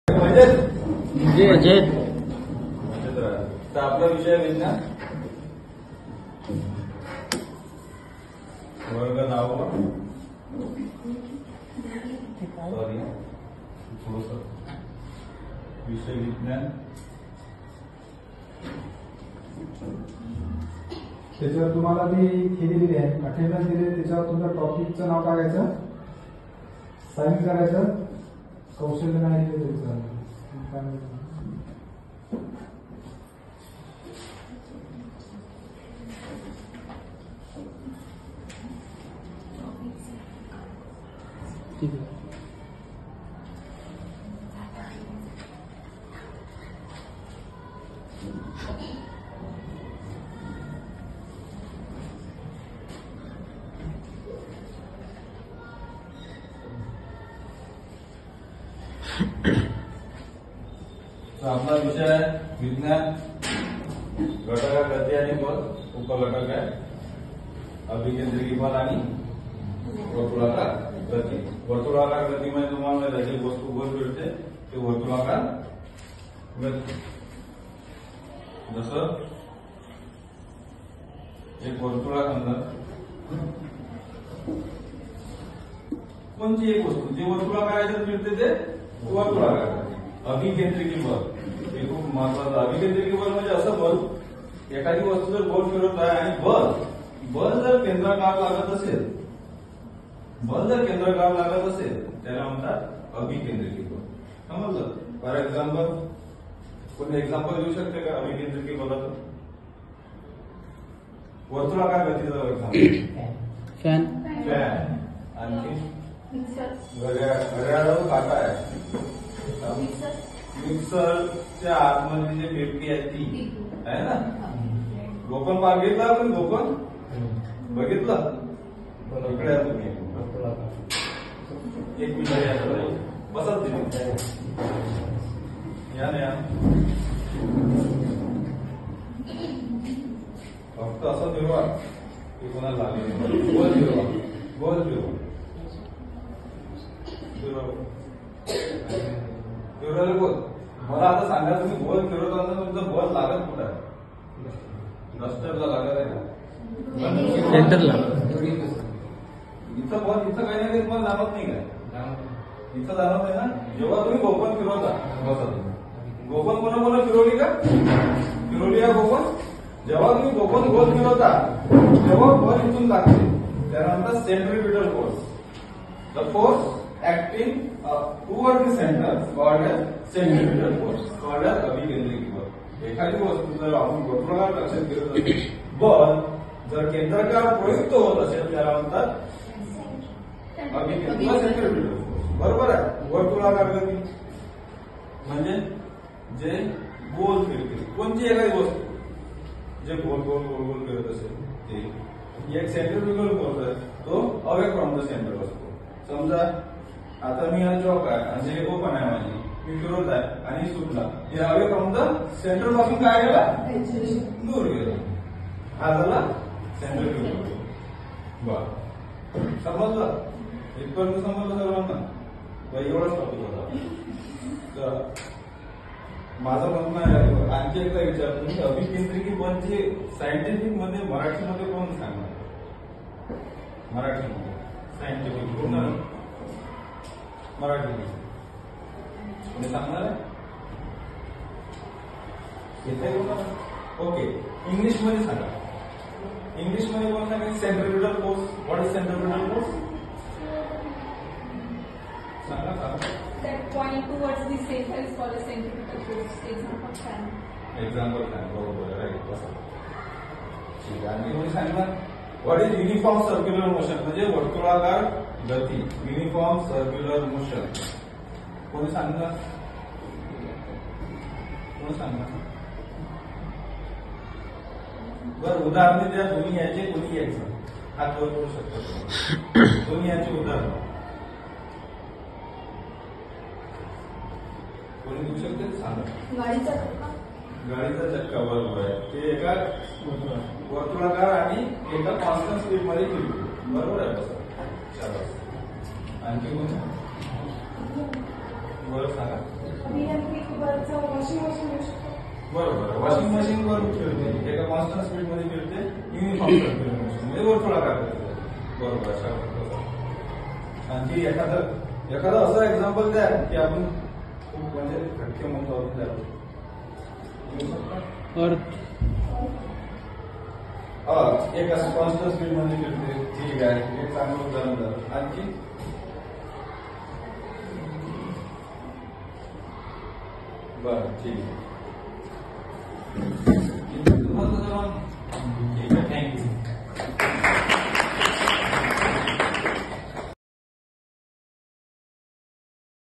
मजेत. तर आपला विषय विज्ञान वर्ग नाव सॉरी थोडस विषय विज्ञान त्याच्यावर तुम्हाला ती हे दिलेली आहे, अटेंडन्स दिली, त्याच्यावर तुमच्या टॉपिकचं नाव टाकायचं, साइन करायचं, कौशल्य नाही दिले त्याचं. ठीक आहे. तर आपला विषय आहे विज्ञान. घटक आहे गती आणि बल, उपघटक आहे अभिकेंद्रिकी बल आणि वर्तुळाकार गती. वर्तुळाकार गती म्हणजे तुम्हाला माहिती आहे, जे वस्तू गोल फिरते ते वर्तुळाकार गती. जसं एक वर्तुळाखंड कोणती एक वस्तू जे वर्तुळाकार याच्यात फिरते ते वर्तुळाकार गती. अभिकेंद्रिकी बल हे खूप महत्वाचं. अभिकेंद्रिकी बल म्हणजे असं बल, एखादी वस्तू जर गोल फिरत आहे आणि बल जर केंद्राकार लागत असेल, त्याला म्हणतात अभिकेंद्रिकी बल. समजलं? फॉर एक्झाम्पल कोणी एक्झाम्पल देऊ शकते का अभिकेंद्रिकी बलाचं? वर्तुळाकार गतीचं एक्झाम्पल फॅन. आणखी घड्याळावर काटा आहे. मिक्सरच्या आतमध्ये जे पेपटी आहे ती आहे ना. गोपन बघितलं आपण, गोपन बघितलं इकडे आहे तुम्ही. एक मिनिट बसत तुम्ही या ना, फक्त असं फिरवा की कोणाला लागेल. गोल फिरवा, गोल फिरवा, फिरवलं गोल. मला आता सांगा, तुम्ही गोल फिरवत असताना तुमचं बल लागत कुठं आहे? डस्टरला लागत आहे का? सेंटरला. इथं बल, इथं काही ना काही तुम्हाला जाणवत नाही का? इथं जाणवत आहे ना. जेव्हा तुम्ही गोपन फिरवता, बसा तुम्ही. गोपन कोणा फिरवली का? फिरवली का गोपन? जेव्हा तुम्ही गोपन गोल फिरवता तेव्हा बल इथून लागते. त्यानंतर centripetal force, the force acting toward the center called as centripetal force, called as अभिकेंद्रिकी बल. एखादी वस्तू जर आपण वर्तुळाकार कक्षेत फिरत असेल, बल जर केंद्राकार प्रयुक्त होत असेल त्याला म्हणतात अभिकेंद्रिकी सेंट्रिपिटल फोर्स. बरोबर आहे. वर्तुळाकार गती म्हणजे जे गोल फिरते, कोणती एखादी वस्तू जे गोल गोल गोल गोल फिरत असेल ते एक सेंट्रिपिटल फोर्स आहे, तो अवे फ्रॉम द सेंटर असतो. समजा आता मी हा चौक आहे आणि हे ओपन आहे, माझी मी फिरवत आहे आणि सुटला, हे अवे फ्रॉम द सेंटर पासून काय गेला? दूर गेला. हा झाला सेंट्रिपिटल. बर, समजलं? इथपर्यंत समजलं सर्वांना? एवढाच टॉपिक होता. तर माझं म्हणणं आहे, आणखी एकदा विचार, तुम्ही अभिकेंद्रिकी बलचे सायंटिफिक मध्ये मराठीमध्ये कोण सांगणार? मराठीमध्ये सायंटिफिक पूर्ण मराठी कोणी सांगणार आहे? येते कोणाला? ओके, इंग्लिश मध्ये सांगा. इंग्लिश मध्ये कोण सांगेल? Centripetal force. What is centripetal force? सांगा सांगा. That point towards the center is called a centripetal force. Example fan. Example fan. बरोबर, राईट. ठीक आहे. आणि कोणी सांगणार? What is uniform circular motion? म्हणजे वर्तुळाकार गती, युनिफॉर्म सर्क्युलर मोशन. कोणी सांगणार? कोण सांगणार? बरं, उदाहरण द्या. तुम्ही याचे कोणी घ्यायचं? हात वर करू शकता. तुम्ही याचे उदाहरण कोणी देऊ शकते? सांगा. गाडीचा धक्का. गाडीचा चक्का. बरोबर आहे. ते एका वर्तुळाकार आणि एका कॉन्स्टंट स्पीड मध्ये फिरतो. बरोबर आहे. बस चला, आणखी कोण? बरं सांगा. बरोबर. वॉशिंग मशीन वर फिरते, एका कॉन्स्टंट स्पीड मध्ये फिरते, युनिफॉर्म सर्क्युलर मोशन म्हणजे वर्तुळाकार करते. बरोबर अशा प्रकारचा. आणखी एखादं असं एक्झाम्पल द्या की आपण खूप म्हणजे घटके म्हणतो आपण द्या. अर्थ एक असं कॉन्स्टंट स्पीड मध्ये फिरते. ठीक आहे, एक चांगलं उदाहरण झालं. आणखी बरं ठीक आहे.